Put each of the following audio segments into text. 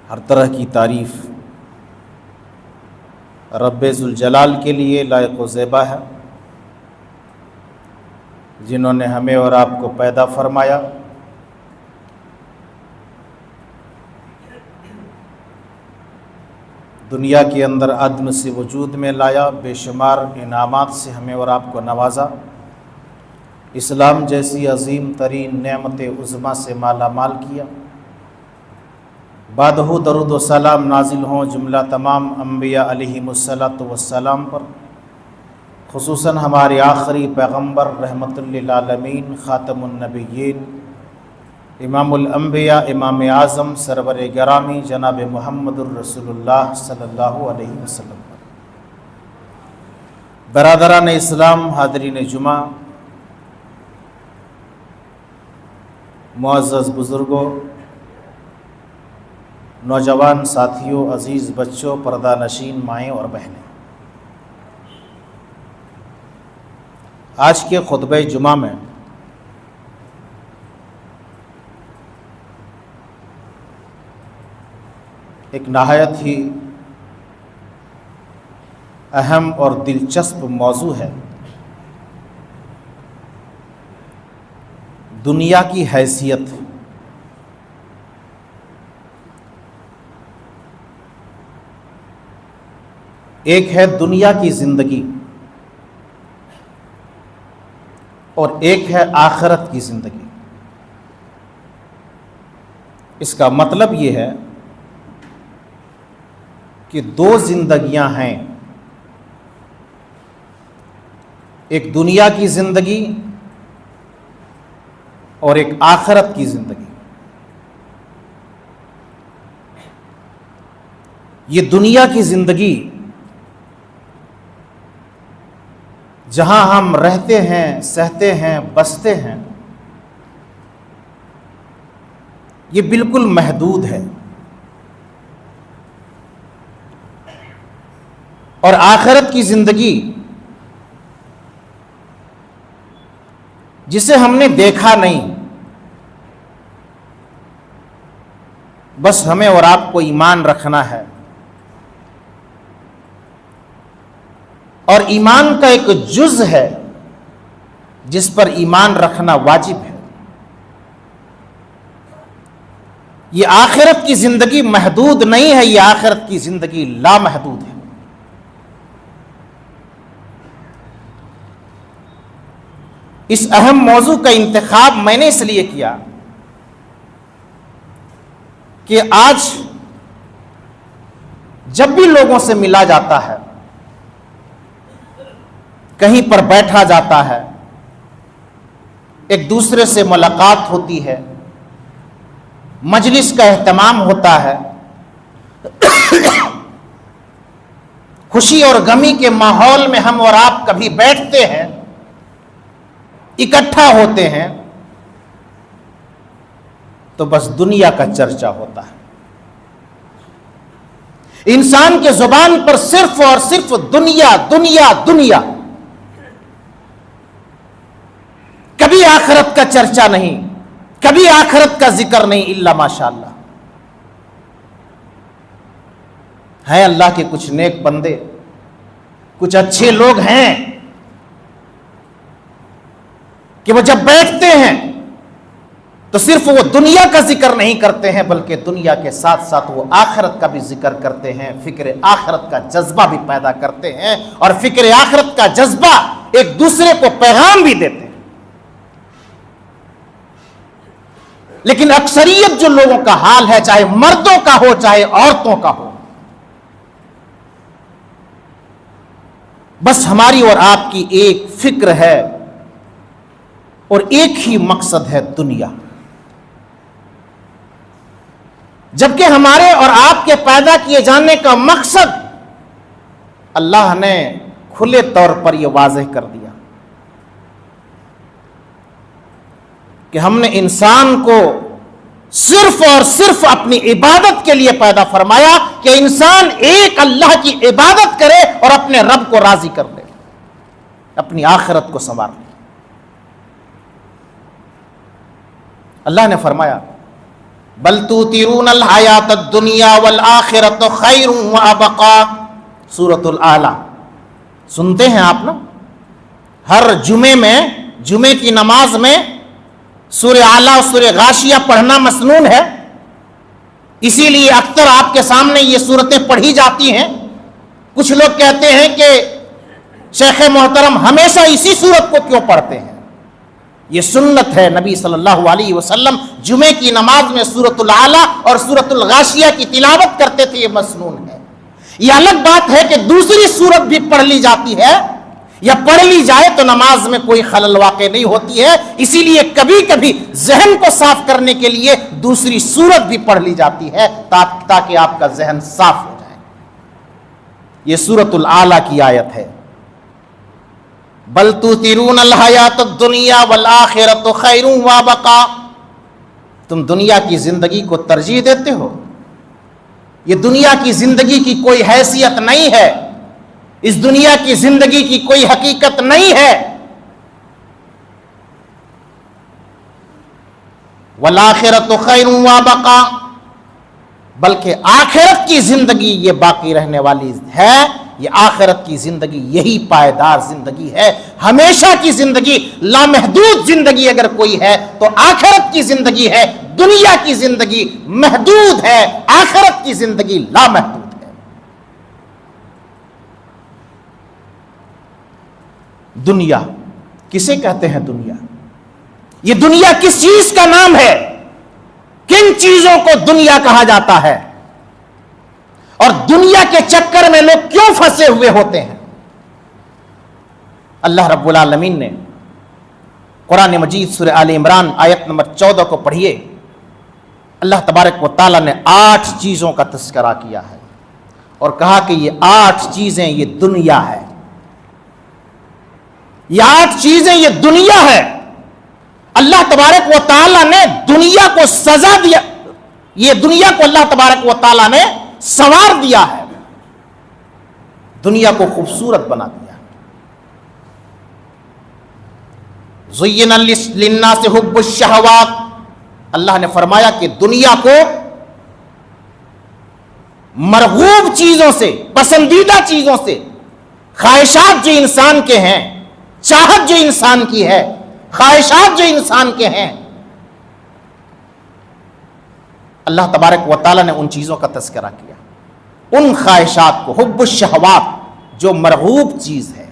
ہر طرح کی تعریف رب ذوالجلال کے لیے لائق و زیبا ہے، جنہوں نے ہمیں اور آپ کو پیدا فرمایا، دنیا کے اندر عدم سے وجود میں لایا، بے شمار انعامات سے ہمیں اور آپ کو نوازا، اسلام جیسی عظیم ترین نعمت عظمیٰ سے مالا مال کیا۔ بعدہ درود و سلام نازل ہوں جملہ تمام انبیاء علیہم السلام پر، خصوصاً ہمارے آخری پیغمبر رحمت للعالمین خاتم النبیین امام الانبیاء امام اعظم سرور گرامی جناب محمد الرسول اللہ صلی اللہ علیہ وسلم پر۔ برادران اسلام، حاضرین جمعہ، معزز بزرگوں، نوجوان ساتھیوں، عزیز بچوں، پردہ نشین مائیں اور بہنیں، آج کے خطبہ جمعہ میں ایک نہایت ہی اہم اور دلچسپ موضوع ہے، دنیا کی حیثیت۔ ایک ہے دنیا کی زندگی اور ایک ہے آخرت کی زندگی۔ اس کا مطلب یہ ہے کہ دو زندگیاں ہیں، ایک دنیا کی زندگی اور ایک آخرت کی زندگی۔ یہ دنیا کی زندگی جہاں ہم رہتے ہیں، سہتے ہیں، بستے ہیں، یہ بالکل محدود ہے، اور آخرت کی زندگی جسے ہم نے دیکھا نہیں، بس ہمیں اور آپ کو ایمان رکھنا ہے، اور ایمان کا ایک جز ہے جس پر ایمان رکھنا واجب ہے۔ یہ آخرت کی زندگی محدود نہیں ہے، یہ آخرت کی زندگی لامحدود ہے۔ اس اہم موضوع کا انتخاب میں نے اس لیے کیا کہ آج جب بھی لوگوں سے ملا جاتا ہے، کہیں پر بیٹھا جاتا ہے، ایک دوسرے سے ملاقات ہوتی ہے، مجلس کا اہتمام ہوتا ہے، خوشی اور غمی کے ماحول میں ہم اور آپ کبھی بیٹھتے ہیں، اکٹھا ہوتے ہیں، تو بس دنیا کا چرچا ہوتا ہے۔ انسان کے زبان پر صرف اور صرف دنیا دنیا دنیا، کبھی آخرت کا چرچا نہیں، کبھی آخرت کا ذکر نہیں، الا ماشاءاللہ۔ ہیں اللہ کے کچھ نیک بندے، کچھ اچھے لوگ ہیں کہ وہ جب بیٹھتے ہیں تو صرف وہ دنیا کا ذکر نہیں کرتے ہیں، بلکہ دنیا کے ساتھ ساتھ وہ آخرت کا بھی ذکر کرتے ہیں، فکر آخرت کا جذبہ بھی پیدا کرتے ہیں، اور فکر آخرت کا جذبہ ایک دوسرے کو پیغام بھی دیتے ہیں۔ لیکن اکثریت جو لوگوں کا حال ہے، چاہے مردوں کا ہو چاہے عورتوں کا ہو، بس ہماری اور آپ کی ایک فکر ہے اور ایک ہی مقصد ہے، دنیا۔ جبکہ ہمارے اور آپ کے پیدا کیے جانے کا مقصد اللہ نے کھلے طور پر یہ واضح کر دیا کہ ہم نے انسان کو صرف اور صرف اپنی عبادت کے لیے پیدا فرمایا، کہ انسان ایک اللہ کی عبادت کرے اور اپنے رب کو راضی کر لے، اپنی آخرت کو سنوار لے۔ اللہ نے فرمایا بل توترون الحیات الدنیا والآخرۃ خیر وابقا، سورۃ الاعلی سنتے ہیں آپ نا، ہر جمعے کی نماز میں سورہ اعلی اور سورہ غاشیہ پڑھنا مسنون ہے، اسی لیے اکثر آپ کے سامنے یہ صورتیں پڑھی جاتی ہیں۔ کچھ لوگ کہتے ہیں کہ شیخ محترم ہمیشہ اسی صورت کو کیوں پڑھتے ہیں؟ یہ سنت ہے، نبی صلی اللہ علیہ وسلم جمعے کی نماز میں سورۃ الاعلی اور سورۃ الغاشیہ کی تلاوت کرتے تھے، یہ مسنون ہے۔ یہ الگ بات ہے کہ دوسری صورت بھی پڑھ لی جاتی ہے یا پڑھ لی جائے تو نماز میں کوئی خلل واقع نہیں ہوتی ہے، اسی لیے کبھی کبھی ذہن کو صاف کرنے کے لیے دوسری صورت بھی پڑھ لی جاتی ہے تاکہ آپ کا ذہن صاف ہو جائے۔ یہ سورۃ الاعلی کی آیت ہے، بل توترون الحیات الدنیا والآخرۃ خیر وابقا، تم دنیا کی زندگی کو ترجیح دیتے ہو، یہ دنیا کی زندگی کی کوئی حیثیت نہیں ہے، اس دنیا کی زندگی کی کوئی حقیقت نہیں ہے۔ والآخرۃ خیر وابقا، بلکہ آخرت کی زندگی یہ باقی رہنے والی ہے، یہ آخرت کی زندگی یہی پائیدار زندگی ہے۔ ہمیشہ کی زندگی، لامحدود زندگی اگر کوئی ہے تو آخرت کی زندگی ہے۔ دنیا کی زندگی محدود ہے، آخرت کی زندگی لامحدود ہے۔ دنیا کسے کہتے ہیں؟ دنیا، یہ دنیا کس چیز کا نام ہے؟ کن چیزوں کو دنیا کہا جاتا ہے؟ اور دنیا کے چکر میں لوگ کیوں پھنسے ہوئے ہوتے ہیں؟ اللہ رب العالمین نے قرآن مجید سورہ آل عمران آیت نمبر 14 کو پڑھیے، اللہ تبارک و تعالیٰ نے 8 چیزوں کا تذکرہ کیا ہے اور کہا کہ یہ 8 چیزیں یہ دنیا ہے، یہ 8 چیزیں یہ دنیا ہے۔ اللہ تبارک و تعالیٰ نے دنیا کو سزا دیا، یہ دنیا کو اللہ تبارک و تعالیٰ نے سنوار دیا ہے، دنیا کو خوبصورت بنا دیا۔ زین للناس حب الشہوات، اللہ نے فرمایا کہ دنیا کو مرغوب چیزوں سے، پسندیدہ چیزوں سے، خواہشات جو انسان کے ہیں، چاہت جو انسان کی ہے، خواہشات جو انسان کے ہیں، اللہ تبارک و تعالیٰ نے ان چیزوں کا تذکرہ کیا، ان خواہشات کو، حب الشہوات جو مرغوب چیز ہے،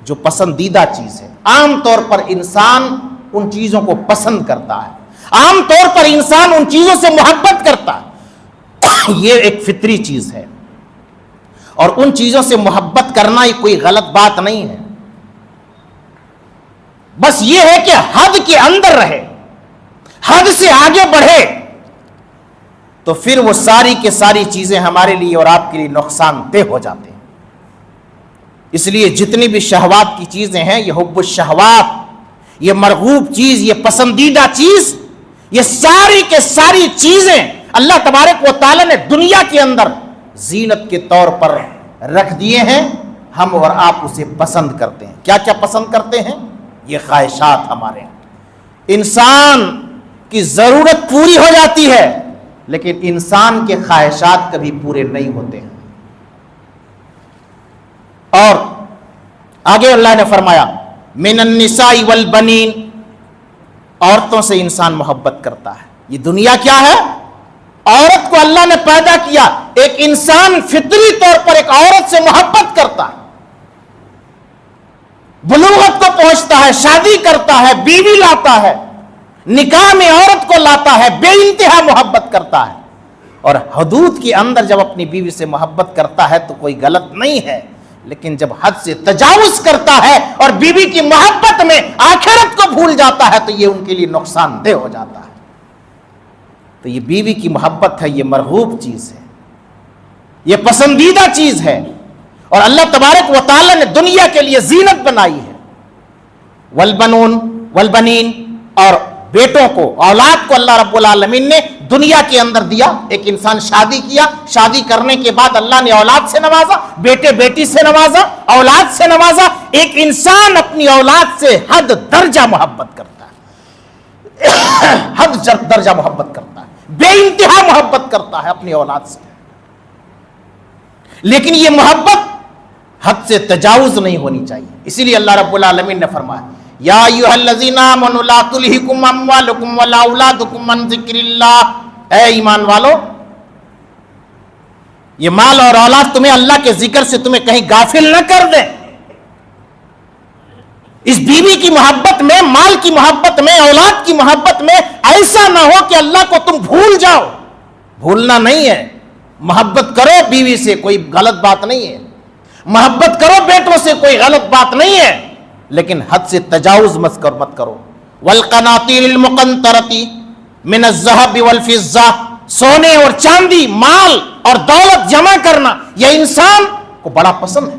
جو پسندیدہ چیز ہے۔ عام طور پر انسان ان چیزوں کو پسند کرتا ہے، عام طور پر انسان ان چیزوں سے محبت کرتا ہے، یہ ایک فطری چیز ہے، اور ان چیزوں سے محبت کرنا یہ کوئی غلط بات نہیں ہے، بس یہ ہے کہ حد کے اندر رہے، حد سے آگے بڑھے تو پھر وہ ساری کے ساری چیزیں ہمارے لیے اور آپ کے لیے نقصان دہ ہو جاتے ہیں۔ اس لیے جتنی بھی شہوات کی چیزیں ہیں، یہ حب الشہوات، یہ مرغوب چیز، یہ پسندیدہ چیز، یہ ساری کے ساری چیزیں اللہ تبارک و تعالیٰ نے دنیا کے اندر زینت کے طور پر رکھ دیے ہیں، ہم اور آپ اسے پسند کرتے ہیں۔ کیا کیا پسند کرتے ہیں؟ یہ خواہشات ہمارے ہیں۔ انسان کی ضرورت پوری ہو جاتی ہے لیکن انسان کے خواہشات کبھی پورے نہیں ہوتے ہیں۔ اور آگے اللہ نے فرمایا من النساء والبنین، عورتوں سے انسان محبت کرتا ہے۔ یہ دنیا کیا ہے؟ عورت کو اللہ نے پیدا کیا، ایک انسان فطری طور پر ایک عورت سے محبت کرتا ہے، بلوغت کو پہنچتا ہے، شادی کرتا ہے، بیوی لاتا ہے، نکاح میں عورت کو لاتا ہے، بے انتہا محبت کرتا ہے، اور حدود کے اندر جب اپنی بیوی سے محبت کرتا ہے تو کوئی غلط نہیں ہے، لیکن جب حد سے تجاوز کرتا ہے اور بیوی کی محبت میں آخرت کو بھول جاتا ہے تو یہ ان کے لیے نقصان دہ ہو جاتا ہے۔ تو یہ بیوی کی محبت ہے، یہ مرغوب چیز ہے، یہ پسندیدہ چیز ہے، اور اللہ تبارک و تعالیٰ نے دنیا کے لیے زینت بنائی ہے۔ والبنون والبنین، اور بیٹوں کو، اولاد کو اللہ رب العالمین نے دنیا کے اندر دیا۔ ایک انسان شادی کیا، شادی کرنے کے بعد اللہ نے اولاد سے نوازا، بیٹے بیٹی سے نوازا، اولاد سے نوازا۔ ایک انسان اپنی اولاد سے حد درجہ محبت کرتا ہے، حد درجہ محبت کرتا ہے۔ بے انتہا محبت کرتا ہے اپنی اولاد سے، لیکن یہ محبت حد سے تجاوز نہیں ہونی چاہیے. اسی لیے اللہ رب العالمین نے فرمایا یا ایھا الذین آمنوا لا تلھکم اموالکم ولا اولادکم عن ذکر اللہ. اے ایمان والو، یہ مال اور اولاد تمہیں اللہ کے ذکر سے تمہیں کہیں غافل نہ کر دے. اس بیوی کی محبت میں، مال کی محبت میں، اولاد کی محبت میں ایسا نہ ہو کہ اللہ کو تم بھول جاؤ. بھولنا نہیں ہے، محبت کرو بیوی سے، کوئی غلط بات نہیں ہے، محبت کرو بیٹوں سے، کوئی غلط بات نہیں ہے، لیکن حد سے تجاوز مت کرو. والقناطیر المقنطرۃ من الذهب والفضہ، سونے اور چاندی، مال اور دولت جمع کرنا یہ انسان کو بڑا پسند ہے.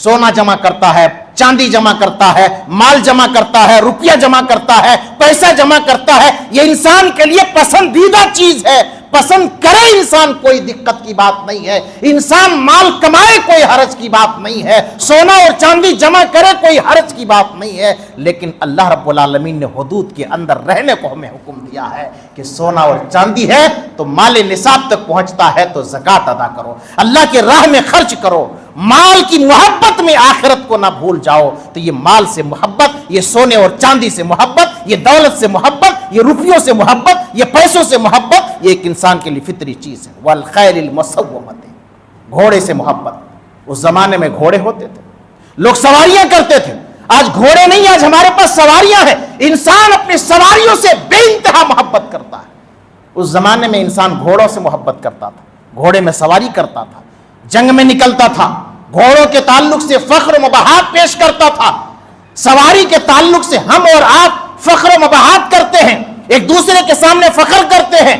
سونا جمع کرتا ہے، چاندی جمع کرتا ہے، مال جمع کرتا ہے، روپیہ جمع کرتا ہے، پیسہ جمع کرتا ہے. یہ انسان کے لیے پسندیدہ چیز ہے. پسند کرے انسان، کوئی دقت کی بات نہیں ہے. انسان مال کمائے، کوئی حرج کی بات نہیں ہے. سونا اور چاندی جمع کرے، کوئی حرج کی بات نہیں ہے. لیکن اللہ رب العالمین نے حدود کے اندر رہنے کو ہمیں حکم دیا ہے کہ سونا اور چاندی ہے تو مال نصاب تک پہنچتا ہے تو زکوٰۃ ادا کرو، اللہ کے راہ میں خرچ کرو. مال کی محبت میں آخرت کو نہ بھول جاؤ. تو یہ مال سے محبت، یہ سونے اور چاندی سے محبت، یہ دولت سے محبت، یہ روپیوں سے محبت، یہ پیسوں سے محبت، یہ ایک انسان کے لیے فطری چیز ہے. والخیل المسومۃ، گھوڑے سے محبت. اس زمانے میں گھوڑے ہوتے تھے، لوگ سواریاں کرتے تھے. آج گھوڑے نہیں، آج ہمارے پاس سواریاں ہیں. انسان اپنی سواریوں سے بے انتہا محبت کرتا ہے. اس زمانے میں انسان گھوڑوں سے محبت کرتا تھا، گھوڑے میں سواری کرتا تھا، جنگ میں نکلتا تھا، گھوڑوں کے تعلق سے فخر و مباحات پیش کرتا تھا. سواری کے تعلق سے ہم اور آپ فخر و مباحات کرتے ہیں، ایک دوسرے کے سامنے فخر کرتے ہیں.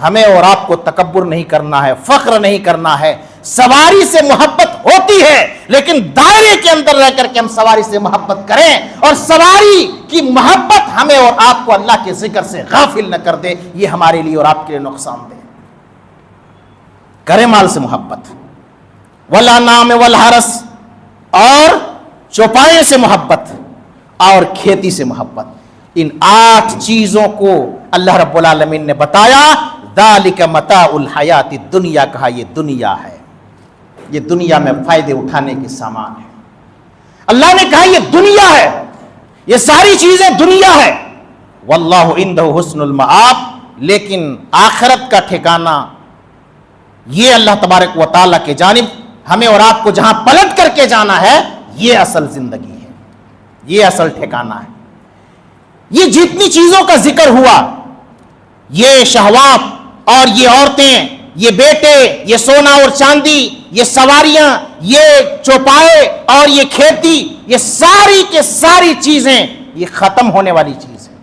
ہمیں اور آپ کو تکبر نہیں کرنا ہے، فخر نہیں کرنا ہے. سواری سے محبت ہوتی ہے، لیکن دائرے کے اندر رہ کر کے ہم سواری سے محبت کریں، اور سواری کی محبت ہمیں اور آپ کو اللہ کے ذکر سے غافل نہ کر دے. یہ ہمارے لیے اور آپ کے لیے نقصان دہ. کریں مال سے محبت. والانعام والحرث، اور چوپائے سے محبت اور کھیتی سے محبت. ان 8 چیزوں کو اللہ رب العالمین نے بتایا. ذالک متاع الحیات الدنیا، کہا یہ دنیا ہے، یہ دنیا میں فائدے اٹھانے کے سامان ہے. اللہ نے کہا یہ دنیا ہے، یہ ساری چیزیں دنیا ہے. واللہ عنده حسن المآب، لیکن آخرت کا ٹھکانہ یہ اللہ تبارک و تعالیٰ کے جانب ہمیں اور آپ کو جہاں پلٹ کر کے جانا ہے، یہ اصل زندگی ہے، یہ اصل ٹھکانہ ہے. یہ جتنی چیزوں کا ذکر ہوا، یہ شہوات اور یہ عورتیں، یہ بیٹے، یہ سونا اور چاندی، یہ سواریاں، یہ چوپائے اور یہ کھیتی، یہ ساری کے ساری چیزیں یہ ختم ہونے والی چیز ہے.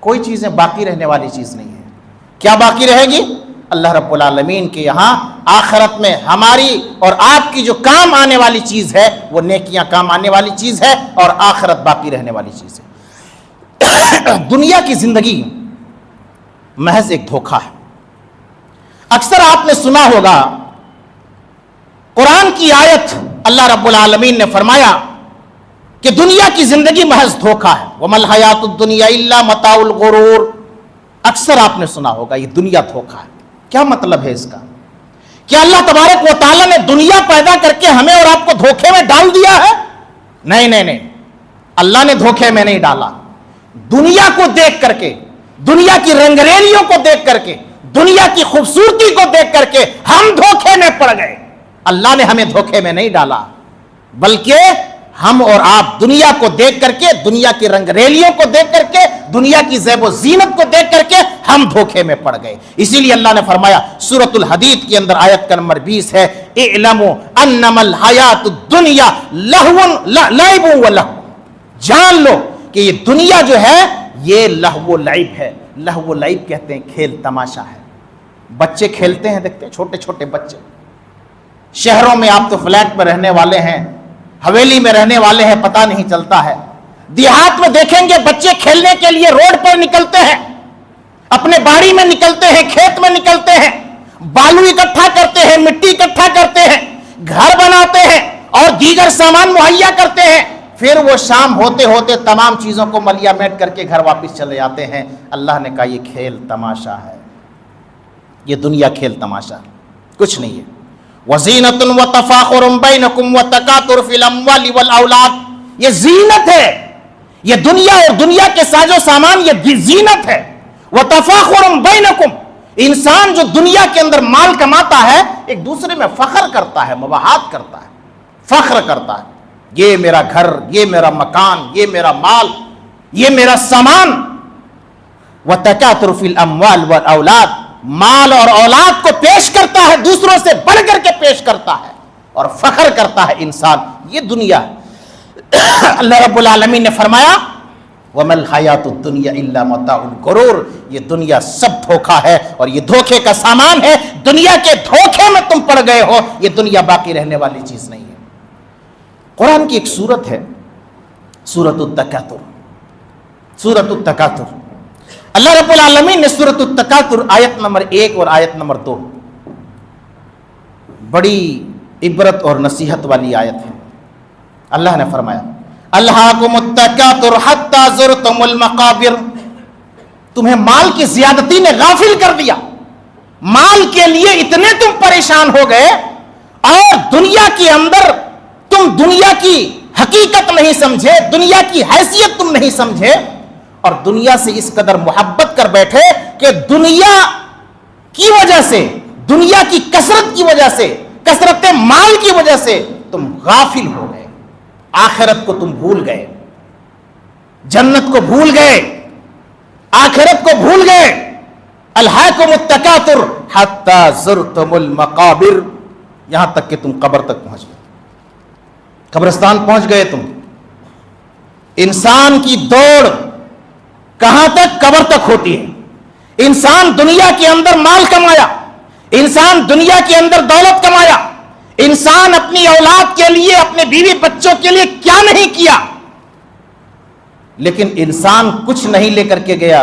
کوئی چیزیں باقی رہنے والی چیز نہیں ہے. کیا باقی رہے گی؟ اللہ رب العالمین کے یہاں آخرت میں ہماری اور آپ کی جو کام آنے والی چیز ہے وہ نیکیاں کام آنے والی چیز ہے، اور آخرت باقی رہنے والی چیز ہے. دنیا کی زندگی محض ایک دھوکہ ہے. اکثر آپ نے سنا ہوگا قرآن کی آیت، اللہ رب العالمین نے فرمایا کہ دنیا کی زندگی محض دھوکہ ہے. وَمَا الْحَيَاةُ الدُّنْيَا إِلَّا مَتَاعُ الْغُرُورِ. اکثر آپ نے سنا ہوگا یہ دنیا دھوکہ ہے. کیا مطلب ہے اس کا؟ کیا اللہ تبارک و تعالیٰ نے دنیا پیدا کر کے ہمیں اور آپ کو دھوکے میں ڈال دیا ہے؟ نہیں، اللہ نے دھوکے میں نہیں ڈالا. دنیا کو دیکھ کر کے، دنیا کی رنگریلیوں کو دیکھ کر کے، دنیا کی خوبصورتی کو دیکھ کر کے ہم دھوکے میں پڑ گئے. اللہ نے ہمیں دھوکے میں نہیں ڈالا، بلکہ ہم اور آپ دنیا کو دیکھ کر کے، دنیا کی رنگریلیوں کو دیکھ کر کے، دنیا کی زیب و زینت کو دیکھ کر کے ہم دھوکے میں پڑ گئے. اسی لیے اللہ نے فرمایا سورۃ الحدید کے اندر آیت کا نمبر 20 ہے، اعلموا انما الحیات الدنیا لعب و لہو. جان لو کہ یہ دنیا جو ہے یہ لہو و لعب ہے. لہو و لعب کہتے ہیں کھیل تماشا ہے. بچے کھیلتے ہیں، دیکھتے ہیں چھوٹے چھوٹے بچے. شہروں میں آپ تو فلیٹ میں رہنے والے ہیں، حویلی میں رہنے والے ہیں، پتہ نہیں چلتا ہے. دیہات میں دیکھیں گے بچے کھیلنے کے لیے روڈ پر نکلتے ہیں، اپنے باڑی میں نکلتے ہیں، کھیت میں نکلتے ہیں، بالو اکٹھا کرتے ہیں، مٹی اکٹھا کرتے ہیں، گھر بناتے ہیں اور دیگر سامان مہیا کرتے ہیں. پھر وہ شام ہوتے ہوتے تمام چیزوں کو ملیا میٹ کر کے گھر واپس چلے جاتے ہیں. اللہ نے کہا یہ کھیل تماشا ہے. یہ دنیا کھیل تماشا کچھ نہیں ہے. وزینۃ وتفاخر بینکم وتکاثر فی الاموال والاولاد، یہ زینت ہے، یہ دنیا اور دنیا کے ساز و سامان یہ زینت ہے. وتفاخر بینکم، انسان جو دنیا کے اندر مال کماتا ہے ایک دوسرے میں فخر کرتا ہے، مباحات کرتا ہے، فخر کرتا ہے، یہ میرا گھر، یہ میرا مکان، یہ میرا مال، یہ میرا سامان. وتکاثر فی الاموال والاولاد، مال اور اولاد کو پیش کرتا ہے، دوسروں سے بڑھ کر کے پیش کرتا ہے اور فخر کرتا ہے انسان. یہ دنیا ہے. اللہ رب العالمین نے فرمایا وَمَا الْحَيَاةُ الدُّنْيَا إِلَّا مَتَاعُ الْغُرُورِ، یہ دنیا سب دھوکہ ہے اور یہ دھوکے کا سامان ہے. دنیا کے دھوکے میں تم پڑ گئے ہو، یہ دنیا باقی رہنے والی چیز نہیں ہے. قرآن کی ایک سورت ہے سورۃ التکاثر. سورۃ التکاثر، اللہ رب العالمین نے سورۃ التکاثر آیت نمبر 1 اور آیت نمبر 2 بڑی عبرت اور نصیحت والی آیت ہے. اللہ نے فرمایا الہاکم التکاثر حتی زرتم المقابر، تمہیں مال کی زیادتی نے غافل کر دیا، مال کے لیے اتنے تم پریشان ہو گئے اور دنیا کے اندر تم دنیا کی حقیقت نہیں سمجھے، دنیا کی حیثیت تم نہیں سمجھے اور دنیا سے اس قدر محبت کر بیٹھے کہ دنیا کی وجہ سے، دنیا کی کثرت کی وجہ سے، کثرت مال کی وجہ سے تم غافل ہو گئے، آخرت کو تم بھول گئے، جنت کو بھول گئے، آخرت کو بھول گئے. الہاکم التکاثر حتی زرتم المقابر، یہاں تک کہ تم قبر تک پہنچ گئے، قبرستان پہنچ گئے تم. انسان کی دوڑ کہاں تک؟ قبر تک ہوتی ہے. انسان دنیا کے اندر مال کمایا، انسان دنیا کے اندر دولت کمایا، انسان اپنی اولاد کے لیے، اپنے بیوی بچوں کے لیے کیا نہیں کیا، لیکن انسان کچھ نہیں لے کر کے گیا.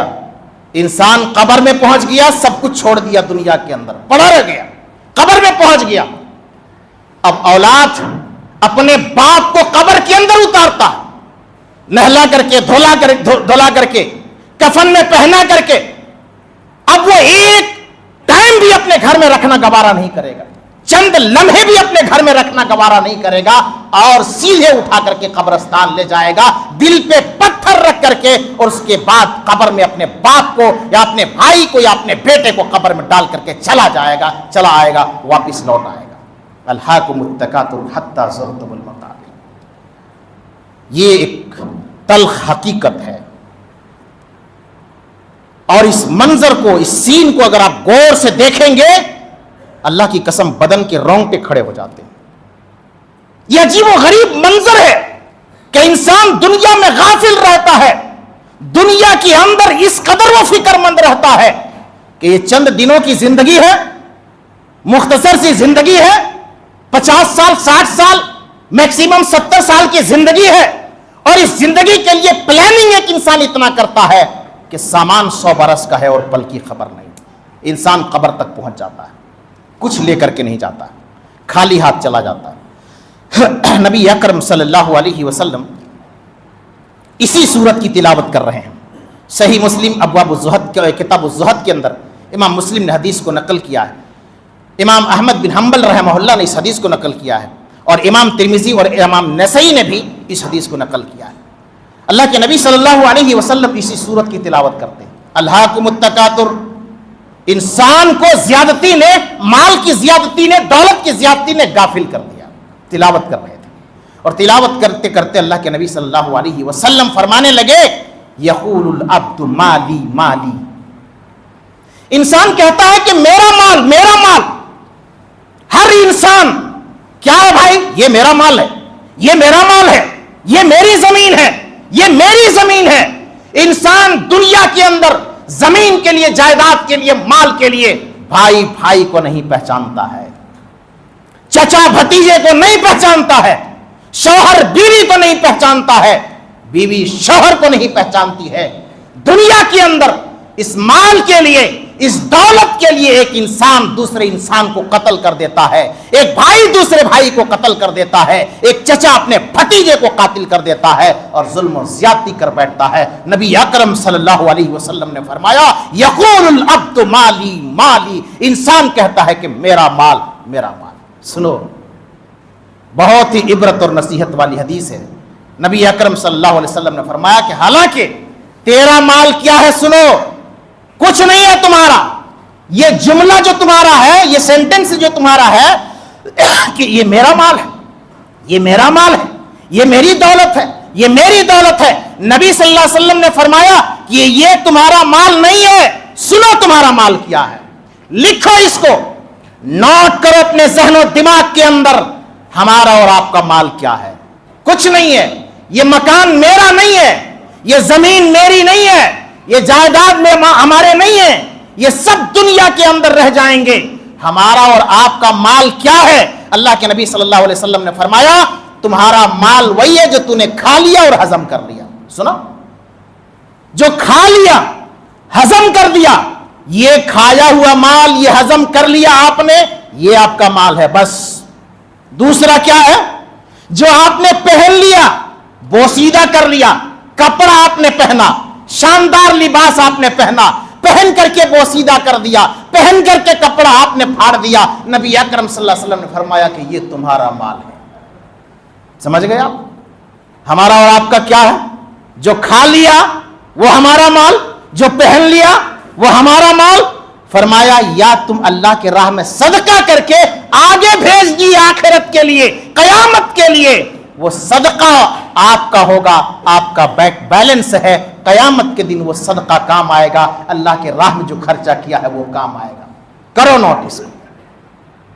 انسان قبر میں پہنچ گیا، سب کچھ چھوڑ دیا دنیا کے اندر، پڑا رہ گیا، قبر میں پہنچ گیا. اب اولاد اپنے باپ کو قبر کے اندر اتارتا، نہلا کر کے، دھلا کر کے، کفن میں پہنا کر کے. اب وہ ایک ٹائم بھی اپنے گھر میں رکھنا گوارا نہیں کرے گا، چند لمحے بھی اپنے گھر میں رکھنا گوارا نہیں کرے گا اور سیدھے اٹھا کر کے قبرستان لے جائے گا، دل پہ پتھر رکھ کر کے، اور اس کے بعد قبر میں اپنے باپ کو یا اپنے بھائی کو یا اپنے بیٹے کو قبر میں ڈال کر کے چلا آئے گا، واپس لوٹ آئے گا. الہاکم التکاثر حتی زرتم المقابر، یہ ایک تلخ حقیقت ہے. اور اس منظر کو، اس سین کو اگر آپ غور سے دیکھیں گے، اللہ کی قسم بدن کے رونگٹے کھڑے ہو جاتے ہیں. یہ عجیب و غریب منظر ہے کہ انسان دنیا میں غافل رہتا ہے، دنیا کے اندر اس قدر وہ فکر مند رہتا ہے کہ یہ چند دنوں کی زندگی ہے، مختصر سی زندگی ہے، 50 سال 60 سال میکسیمم 70 سال کی زندگی ہے، اور اس زندگی کے لیے پلاننگ ایک انسان اتنا کرتا ہے کہ سامان 100 برس کا ہے اور پل کی خبر نہیں. انسان قبر تک پہنچ جاتا ہے، کچھ لے کر کے نہیں جاتا، خالی ہاتھ چلا جاتا ہے. نبی اکرم صلی اللہ علیہ وسلم اسی سورت کی تلاوت کر رہے ہیں. صحیح مسلم ابواب الزہد کے کتاب الزہد کے اندر امام مسلم نے حدیث کو نقل کیا ہے، امام احمد بن حنبل رحمہ اللہ نے اس حدیث کو نقل کیا ہے، اور امام ترمذی اور امام نسائی نے بھی اس حدیث کو نقل کیا ہے. اللہ کے نبی صلی اللہ علیہ وسلم اسی سورت کی تلاوت کرتے ہیں. الہاکم التکاثر، انسان کو زیادتی نے، مال کی زیادتی نے، دولت کی زیادتی نے غافل کر دیا. تلاوت کر رہے تھے اور تلاوت کرتے کرتے اللہ کے نبی صلی اللہ علیہ وسلم فرمانے لگے یقول العبد مالی مالی، انسان کہتا ہے کہ میرا مال میرا مال. ہر انسان کیا ہے بھائی؟ یہ میرا مال ہے، یہ میرا مال ہے، یہ میری زمین ہے، یہ میری زمین ہے. انسان دنیا کے اندر زمین کے لیے، جائیداد کے لیے، مال کے لیے بھائی بھائی کو نہیں پہچانتا ہے، چچا بھتیجے کو نہیں پہچانتا ہے، شوہر بیوی کو نہیں پہچانتا ہے، بیوی شوہر کو نہیں پہچانتی ہے. دنیا کے اندر اس مال کے لیے، اس دولت کے لیے ایک انسان دوسرے انسان کو قتل کر دیتا ہے، ایک بھائی دوسرے بھائی کو قتل کر دیتا ہے، ایک چچا اپنے بھتیجے کو قاتل کر دیتا ہے اور ظلم و زیادتی کر بیٹھتا ہے۔ نبی اکرم صلی اللہ علیہ وسلم نے فرمایا یقول العبد مالی مالی، انسان کہتا ہے کہ میرا مال میرا مال۔ سنو، بہت ہی عبرت اور نصیحت والی حدیث ہے۔ نبی اکرم صلی اللہ علیہ وسلم نے فرمایا کہ حالانکہ تیرا مال کیا ہے، سنو، کچھ نہیں ہے تمہارا، یہ جملہ جو تمہارا ہے، یہ سینٹنس جو تمہارا ہے کہ یہ میرا مال ہے، یہ میرا مال ہے، یہ میری دولت ہے، یہ میری دولت ہے۔ نبی صلی اللہ علیہ وسلم نے فرمایا کہ یہ تمہارا مال نہیں ہے، سنو تمہارا مال کیا ہے، لکھو اس کو، نوٹ کرو اپنے ذہن و دماغ کے اندر، ہمارا اور آپ کا مال کیا ہے۔ کچھ نہیں ہے، یہ مکان میرا نہیں ہے، یہ زمین میری نہیں ہے، یہ جائیداد میں ہمارے نہیں ہے، یہ سب دنیا کے اندر رہ جائیں گے۔ ہمارا اور آپ کا مال کیا ہے؟ اللہ کے نبی صلی اللہ علیہ وسلم نے فرمایا تمہارا مال وہی ہے جو تو نے کھا لیا اور ہضم کر لیا۔ سنا، جو کھا لیا ہضم کر دیا، یہ کھایا ہوا مال، یہ ہضم کر لیا آپ نے، یہ آپ کا مال ہے بس۔ دوسرا کیا ہے؟ جو آپ نے پہن لیا، بوسیدہ کر لیا، کپڑا آپ نے پہنا، شاندار لباس آپ نے پہنا، پہن کر کے بوسیدہ کر دیا، پہن کر کے کپڑا آپ نے پھاڑ دیا، نبی اکرم صلی اللہ علیہ وسلم نے فرمایا کہ یہ تمہارا مال ہے۔ سمجھ گئے آپ؟ ہمارا اور آپ کا کیا ہے؟ جو کھا لیا وہ ہمارا مال، جو پہن لیا وہ ہمارا مال۔ فرمایا یا تم اللہ کے راہ میں صدقہ کر کے آگے بھیج دی آخرت کے لیے، قیامت کے لیے، وہ صدقہ آپ کا ہوگا، آپ کا بینک بیلنس ہے، قیامت کے دن وہ صدقہ کام آئے گا، اللہ کے راہ میں جو خرچہ کیا ہے وہ کام آئے گا۔ کرو نوٹس،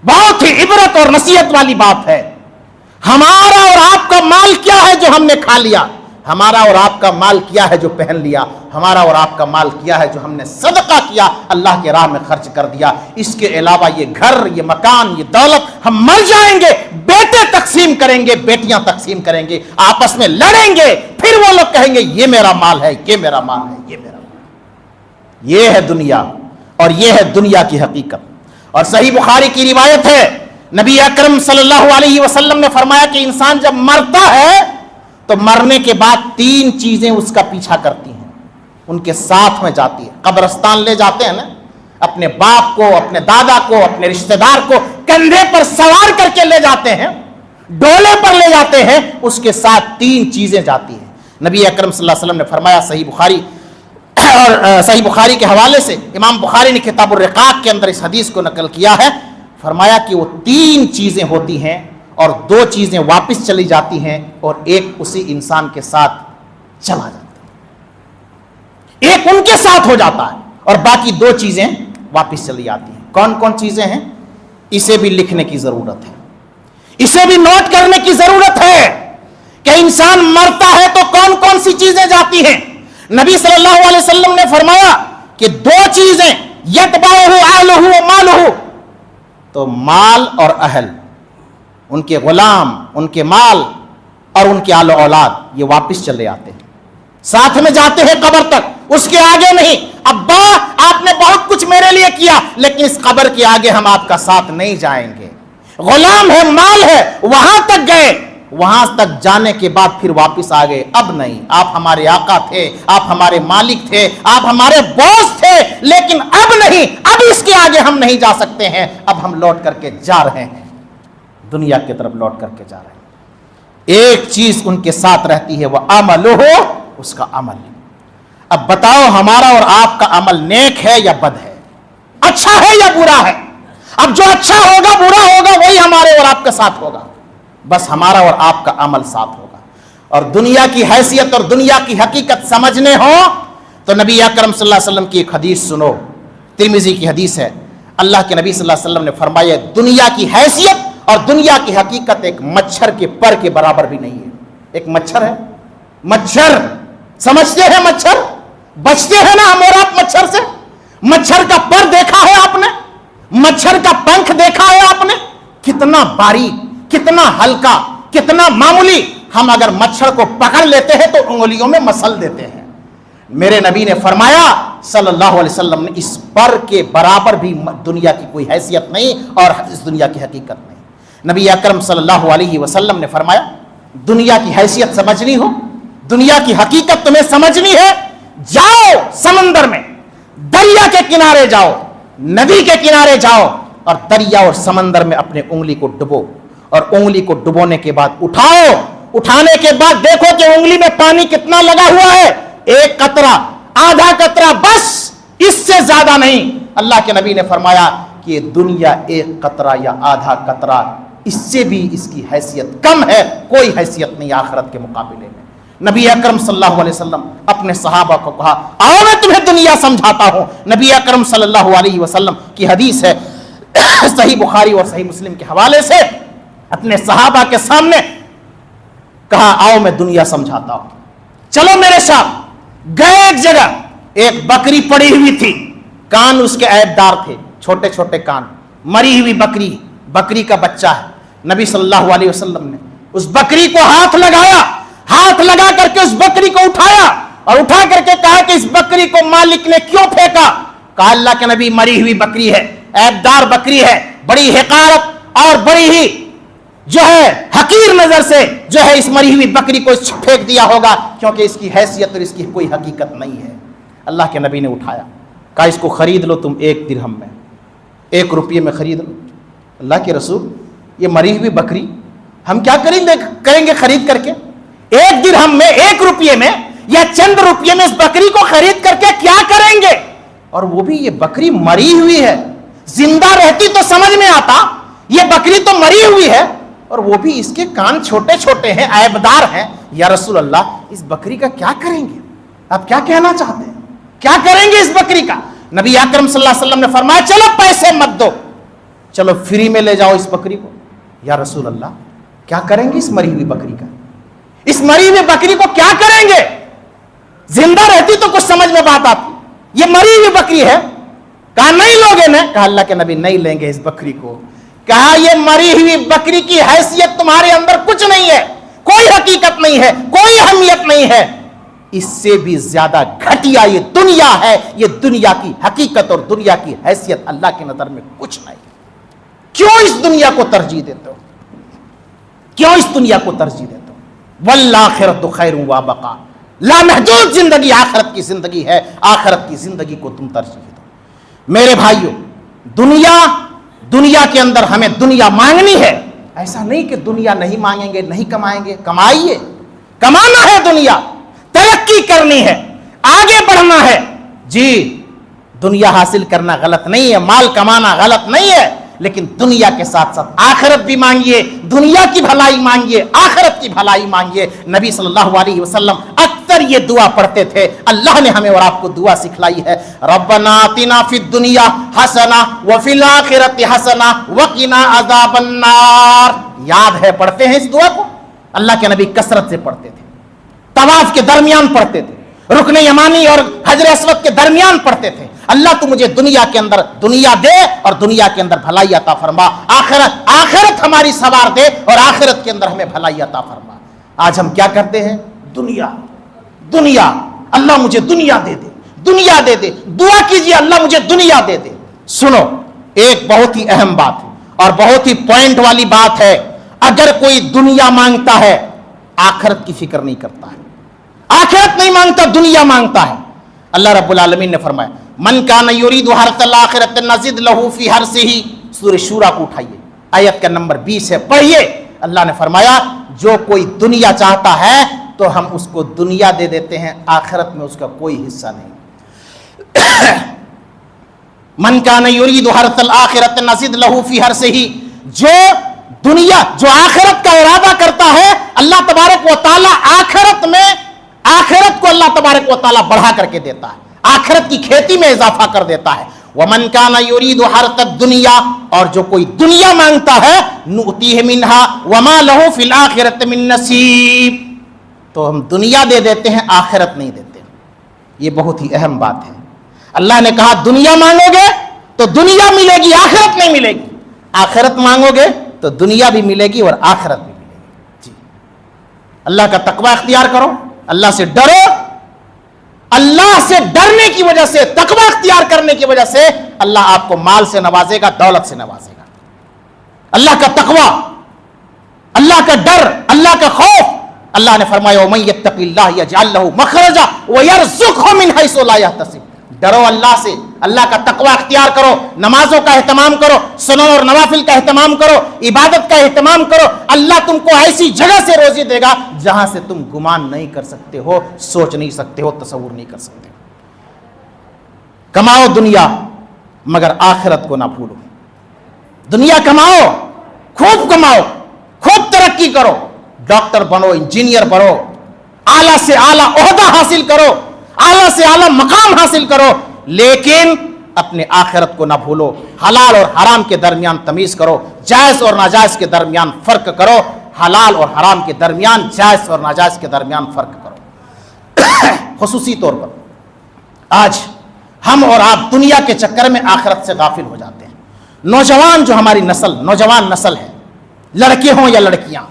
بہت ہی عبرت اور نصیحت والی بات ہے۔ ہمارا اور آپ کا مال کیا ہے جو ہم نے کھا لیا، ہمارا اور آپ کا مال کیا ہے جو پہن لیا، ہمارا اور آپ کا مال کیا ہے جو ہم نے صدقہ کیا، اللہ کے راہ میں خرچ کر دیا۔ اس کے علاوہ یہ گھر، یہ مکان، یہ دولت ہم مر جائیں گے، بیٹے تقسیم کریں گے، بیٹیاں تقسیم کریں گے، آپس میں لڑیں گے، پھر وہ لوگ کہیں گے یہ میرا مال ہے، یہ میرا مال ہے، یہ میرا مال ہے۔ یہ ہے دنیا، اور یہ ہے دنیا کی حقیقت۔ اور صحیح بخاری کی روایت ہے، نبی اکرم صلی اللہ علیہ وسلم نے فرمایا کہ انسان جب مرتا ہے تو مرنے کے بعد 3 چیزیں اس کا پیچھا کرتی ہیں، ان کے ساتھ میں جاتی ہے۔ قبرستان لے جاتے ہیں نا، اپنے باپ کو، اپنے دادا کو، اپنے رشتہ دار کو کندھے پر سوار کر کے لے جاتے ہیں، ڈولے پر لے جاتے ہیں، اس کے ساتھ 3 چیزیں جاتی ہیں۔ نبی اکرم صلی اللہ علیہ وسلم نے فرمایا، صحیح بخاری اور صحیح بخاری کے حوالے سے امام بخاری نے کتاب الرقاق کے اندر اس حدیث کو نقل کیا ہے، فرمایا کہ وہ 3 چیزیں ہوتی ہیں اور 2 چیزیں واپس چلی جاتی ہیں اور ایک اسی انسان کے ساتھ چلا جاتا ہے، ایک ان کے ساتھ ہو جاتا ہے اور باقی 2 چیزیں واپس چلی جاتی ہیں۔ کون کون چیزیں ہیں؟ اسے بھی لکھنے کی ضرورت ہے، اسے بھی نوٹ کرنے کی ضرورت ہے کہ انسان مرتا ہے تو کون کون سی چیزیں جاتی ہیں۔ نبی صلی اللہ علیہ وسلم نے فرمایا کہ 2 چیزیں یتبعہ اہلہ و مالہ، تو مال اور اہل، ان کے غلام، ان کے مال اور ان کے آل و اولاد، یہ واپس چلے آتے ہیں، ساتھ میں جاتے ہیں قبر تک، اس کے آگے نہیں۔ ابا آپ نے بہت کچھ میرے لیے کیا، لیکن اس قبر کے آگے ہم آپ کا ساتھ نہیں جائیں گے۔ غلام ہے، مال ہے، وہاں تک گئے، وہاں تک جانے کے بعد پھر واپس آ گئے، اب نہیں، آپ ہمارے آقا تھے، آپ ہمارے مالک تھے، آپ ہمارے باس تھے، لیکن اب نہیں، اب اس کے آگے ہم نہیں جا سکتے ہیں، اب ہم لوٹ کر کے جا رہے ہیں، دنیا کی طرف لوٹ کر کے جا رہے ہیں۔ ایک چیز ان کے ساتھ رہتی ہے، وہ عمل ہو، اس کا عمل۔ اب بتاؤ ہمارا اور آپ کا عمل نیک ہے یا بد ہے، اچھا ہے یا برا ہے؟ اب جو اچھا ہوگا، برا ہوگا، وہی ہمارے اور آپ کے ساتھ ہوگا، بس ہمارا اور آپ کا عمل ساتھ ہوگا۔ اور دنیا کی حیثیت اور دنیا کی حقیقت سمجھنے ہو تو نبی اکرم صلی اللہ علیہ وسلم کی ایک حدیث سنو، ترمذی کی حدیث ہے۔ اللہ کے نبی صلی اللہ علیہ وسلم نے فرمایا دنیا کی حیثیت اور دنیا کی حقیقت ایک مچھر کے پر کے برابر بھی نہیں ہے۔ ایک مچھر ہے، مچھر سمجھتے ہیں، مچھر بچتے ہیں نا ہم اور آپ مچھر سے۔ مچھر کا پر دیکھا ہے آپ نے؟ مچھر کا پنکھ دیکھا ہے آپ نے؟ کتنا باریک، کتنا ہلکا، کتنا معمولی۔ ہم اگر مچھر کو پکڑ لیتے ہیں تو انگلیوں میں مسل دیتے ہیں۔ میرے نبی نے فرمایا صلی اللہ علیہ وسلم نے اس پر کے برابر بھی دنیا کی کوئی حیثیت نہیں اور اس دنیا کی حقیقت نہیں۔ نبی اکرم صلی اللہ علیہ وسلم نے فرمایا دنیا کی حیثیت سمجھنی ہو، دنیا کی حقیقت تمہیں سمجھنی ہے، جاؤ سمندر میں، دریا کے کنارے جاؤ، ندی کے کنارے جاؤ اور دریا اور سمندر میں اپنے انگلی کو ڈبو، اور انگلی کو ڈبونے کے بعد اٹھاؤ، اٹھانے کے بعد دیکھو کہ انگلی میں پانی کتنا لگا ہوا ہے، ایک قطرہ، آدھا قطرہ، بس اس سے زیادہ نہیں۔ اللہ کے نبی نے فرمایا کہ یہ دنیا ایک قطرہ یا آدھا قطرہ، اس سے بھی اس کی حیثیت کم ہے، کوئی حیثیت نہیں آخرت کے مقابلے میں۔ نبی اکرم صلی اللہ علیہ وسلم اپنے صحابہ کو کہا آؤ میں تمہیں دنیا سمجھاتا ہوں۔ نبی اکرم صلی اللہ علیہ وسلم کی حدیث ہے صحیح بخاری اور صحیح مسلم کے حوالے سے، اپنے صحابہ کے سامنے کہا آؤ میں دنیا سمجھاتا ہوں، چلو میرے ساتھ۔ گئے ایک جگہ، ایک بکری پڑی ہوئی تھی، کان اس کے عیب دار تھے، چھوٹے چھوٹے کان، مری ہوئی بکری، بکری کا بچہ ہے۔ نبی صلی اللہ علیہ وسلم نے اس بکری کو ہاتھ لگایا، ہاتھ لگا کر کے اس بکری کو اٹھایا اور اٹھا کر کے کہا کہ اس بکری کو مالک نے کیوں پھینکا؟ کہا اللہ کے نبی مری ہوئی بکری ہے، عیب دار بکری ہے، بڑی حقارت اور بڑی ہی جو ہے حقیر نظر سے جو ہے اس مری ہوئی بکری کو پھینک دیا ہوگا، کیونکہ اس کی حیثیت اور اس کی کوئی حقیقت نہیں ہے۔ اللہ کے نبی نے اٹھایا، کہا اس کو خرید لو تم 1 درہم میں، 1 روپیے میں خرید لو۔ اللہ کے رسول یہ مری ہوئی بکری ہم کیا کریں گے خرید کر کے؟ 1 درہم میں، 1 روپیے میں یا چند روپیے میں اس بکری کو خرید کر کے کیا کریں گے؟ اور وہ بھی یہ بکری مری ہوئی ہے، زندہ رہتی تو سمجھ میں آتا، یہ بکری تو مری ہوئی ہے اور وہ بھی اس کے کان چھوٹے چھوٹے ہیں، عیبدار ہیں۔ یا رسول اللہ اس بکری کا کیا کریں گے؟ آپ کیا کہنا چاہتے ہیں؟ کیا کریں گے اس بکری کا؟ نبی اکرم صلی اللہ علیہ وسلم نے فرمایا چلو پیسے مت دو، چلو فری میں لے جاؤ اس بکری کو۔ یا رسول اللہ کیا کریں گے اس مری ہوئی بکری کا؟ اس مری ہوئی بکری کو کیا کریں گے؟ زندہ رہتی تو کچھ سمجھ میں بات آتی، یہ مری ہوئی بکری ہے۔ کہا نہیں لوگے نا؟ کہا اللہ کے نبی نہیں لیں گے اس بکری کو۔ کہا یہ مری ہوئی بکری کی حیثیت تمہارے اندر کچھ نہیں ہے، کوئی حقیقت نہیں ہے، کوئی اہمیت نہیں ہے، اس سے بھی زیادہ گھٹیا یہ دنیا ہے، یہ دنیا کی حقیقت اور دنیا کی حیثیت اللہ کی نظر میں کچھ نہیں۔ کیوں اس دنیا کو ترجیح دیتے ہو؟ کیوں اس دنیا کو ترجیح دیتے ہو؟ والآخرۃ خیر وابقا، لامحدود زندگی آخرت کی زندگی ہے، آخرت کی زندگی کو تم ترجیح دو۔ میرے بھائیوں، دنیا کے اندر ہمیں دنیا مانگنی ہے، ایسا نہیں کہ دنیا نہیں مانگیں گے، نہیں کمائیں گے، کمائیے، کمانا ہے، دنیا ترقی کرنی ہے، آگے بڑھنا ہے۔ جی دنیا حاصل کرنا غلط نہیں ہے، مال کمانا غلط نہیں ہے، لیکن دنیا کے ساتھ ساتھ آخرت بھی مانگیے، دنیا کی بھلائی مانگیے، آخرت کی بھلائی مانگیے۔ نبی صلی اللہ علیہ وسلم اکثر یہ دعا پڑھتے تھے، اللہ نے ہمیں اور آپ کو دعا سکھلائی ہے، ربنا آتنا فی الدنیا حسنہ وفی الآخرۃ حسنہ وقنا عذاب النار۔ یاد ہے پڑھتے ہیں اس دعا کو؟ اللہ کے نبی کثرت سے پڑھتے تھے، طواف کے درمیان پڑھتے تھے، رکن یمانی اور حجر اسود کے درمیان پڑھتے تھے، اللہ تو مجھے دنیا کے اندر دنیا دے اور دنیا کے اندر بھلائی عطا فرما، آخرت ہماری سوار دے اور آخرت کے اندر ہمیں بھلائی عطا فرما۔ آج ہم کیا کرتے ہیں؟ دنیا، اللہ مجھے دنیا دے دے، دنیا دے دے، دعا کیجئے اللہ مجھے دنیا دے دے۔ سنو، ایک بہت ہی اہم بات اور بہت ہی پوائنٹ والی بات ہے، اگر کوئی دنیا مانگتا ہے آخرت کی فکر نہیں کرتا ہے، آخرت نہیں مانگتا، دنیا مانگتا ہے، اللہ رب العالمین نے فرمایا من کان یرید حرث الآخرۃ نزد لہ فی حرثہ، سورہ شورى کو اٹھائیے، آیت کا نمبر 20 ہے، پڑھیے۔ اللہ نے فرمایا جو کوئی دنیا چاہتا ہے تو ہم اس کو دنیا دے دیتے ہیں، آخرت میں اس کا کوئی حصہ نہیں۔ من کان یرید حرث الآخرۃ نزد لہ فی حرثہ، جو آخرت کا ارادہ کرتا ہے، اللہ تبارک و تعالیٰ آخرت کو اللہ تبارک و تعالیٰ بڑھا کر کے دیتا ہے، آخرت کی کھیتی میں اضافہ کر دیتا ہے۔ وَمَنْ كَانَ يُرِيدُ حَرْثَ الدُّنْيَا، اور جو کوئی دنیا مانگتا ہے، نُؤْتِيهِ مِنْهَا وَمَا لَهُ فِي الْآخِرَةِ مِن نَصِيب، تو ہم دنیا دے دیتے ہیں، آخرت نہیں دیتے۔ یہ بہت ہی اہم بات ہے۔ اللہ نے کہا دنیا مانگو گے تو دنیا ملے گی، آخرت نہیں ملے گی، آخرت مانگو گے تو دنیا بھی ملے گی اور آخرت بھی ملے گی۔ جی اللہ کا تقوی اختیار کرو، اللہ سے ڈرو، اللہ سے ڈرنے کی وجہ سے، تقوی اختیار کرنے کی وجہ سے اللہ آپ کو مال سے نوازے گا، دولت سے نوازے گا۔ اللہ کا تقوی، اللہ کا ڈر، اللہ کا خوف، اللہ نے فرمایا وَمَن يَتَّقِ اللَّهَ يَجْعَل لَّهُ مَخْرَجًا وَيَرْزُقْهُ مِنْ حَيْثُ لَا يَحْتَسِبُ۔ ڈرو اللہ سے، اللہ کا تقوی اختیار کرو، نمازوں کا اہتمام کرو، سنن اور نوافل کا اہتمام کرو، عبادت کا اہتمام کرو، اللہ تم کو ایسی جگہ سے روزی دے گا جہاں سے تم گمان نہیں کر سکتے ہو، سوچ نہیں سکتے ہو، تصور نہیں کر سکتے ہو۔ کماؤ دنیا مگر آخرت کو نہ بھولو۔ دنیا کماؤ، خوب کماؤ، خوب ترقی کرو، ڈاکٹر بنو، انجینئر بنو، اعلیٰ سے اعلیٰ عہدہ حاصل کرو، اعلیٰ سے اعلیٰ مقام حاصل کرو، لیکن اپنے آخرت کو نہ بھولو۔ حلال اور حرام کے درمیان تمیز کرو، جائز اور ناجائز کے درمیان فرق کرو، حلال اور حرام کے درمیان، جائز اور ناجائز کے درمیان فرق کرو۔ خصوصی طور پر آج ہم اور آپ دنیا کے چکر میں آخرت سے غافل ہو جاتے ہیں۔ نوجوان جو ہماری نسل، نوجوان نسل ہے، لڑکے ہوں یا لڑکیاں،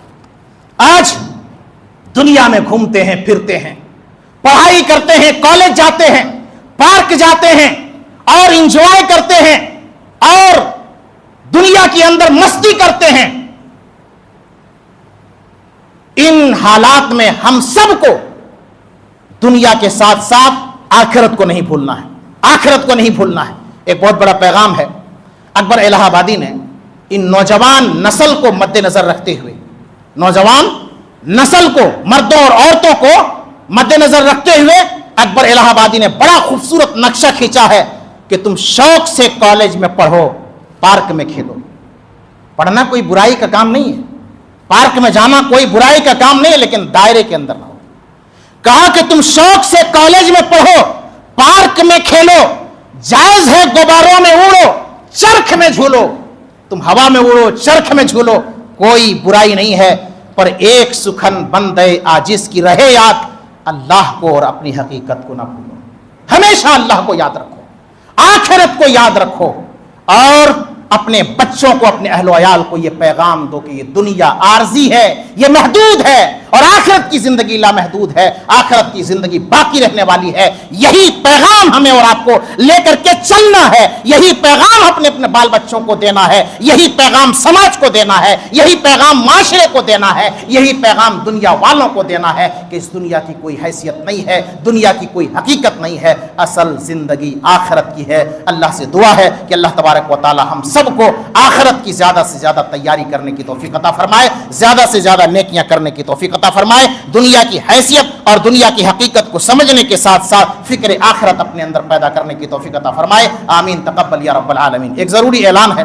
آج دنیا میں گھومتے ہیں، پھرتے ہیں، پڑھائی کرتے ہیں، کالج جاتے ہیں، پارک جاتے ہیں اور انجوائے کرتے ہیں اور دنیا کے اندر مستی کرتے ہیں۔ ان حالات میں ہم سب کو دنیا کے ساتھ ساتھ آخرت کو نہیں بھولنا ہے، آخرت کو نہیں بھولنا ہے۔ ایک بہت بڑا پیغام ہے اکبر الہ آبادی نے ان نوجوان نسل کو مد نظر رکھتے ہوئے، نوجوان نسل کو، مردوں اور عورتوں کو مد نظر رکھتے ہوئے اکبر الہ آبادی نے بڑا خوبصورت نقشہ کھینچا ہے کہ تم شوق سے کالج میں پڑھو، پارک میں کھیلو۔ پڑھنا کوئی برائی کا کام نہیں ہے، پارک میں جانا کوئی برائی کا کام نہیں ہے، لیکن دائرے کے اندر رہو۔ کہا کہ تم شوق سے کالج میں پڑھو، پارک میں کھیلو، جائز ہے غباروں میں اڑو، چرخ میں جھولو، تم ہوا میں اڑو، چرخ میں جھولو، کوئی برائی نہیں ہے، پر ایک سخن بندے عاجز کی رہے یاد، اللہ کو اور اپنی حقیقت کو نہ بھولو۔ ہمیشہ اللہ کو یاد رکھو، آخرت کو یاد رکھو، اور اپنے بچوں کو، اپنے اہل و عیال کو یہ پیغام دو کہ یہ دنیا عارضی ہے، یہ محدود ہے، اور آخرت کی زندگی لامحدود ہے، آخرت کی زندگی باقی رہنے والی ہے۔ یہی پیغام ہمیں اور آپ کو لے کر کے چلنا ہے، یہی پیغام اپنے اپنے بال بچوں کو دینا ہے، یہی پیغام سماج کو دینا ہے، یہی پیغام معاشرے کو دینا ہے، یہی پیغام دنیا والوں کو دینا ہے کہ اس دنیا کی کوئی حیثیت نہیں ہے، دنیا کی کوئی حقیقت نہیں ہے، اصل زندگی آخرت کی ہے۔ اللہ سے دعا ہے کہ اللہ تبارک و تعالی ہم سب کو آخرت کی زیادہ سے زیادہ تیاری کرنے کی توفیق عطا فرمائے، زیادہ سے زیادہ نیکیاں کرنے کی توفیق عطا فرمائے، دنیا کی حیثیت اور دنیا کی حقیقت کو سمجھنے کے ساتھ ساتھ فکر آخرت اپنے اندر پیدا کرنے کی توفیق عطا فرمائے۔ آمین، تقبل یا رب العالمین۔ ایک ضروری اعلان ہے،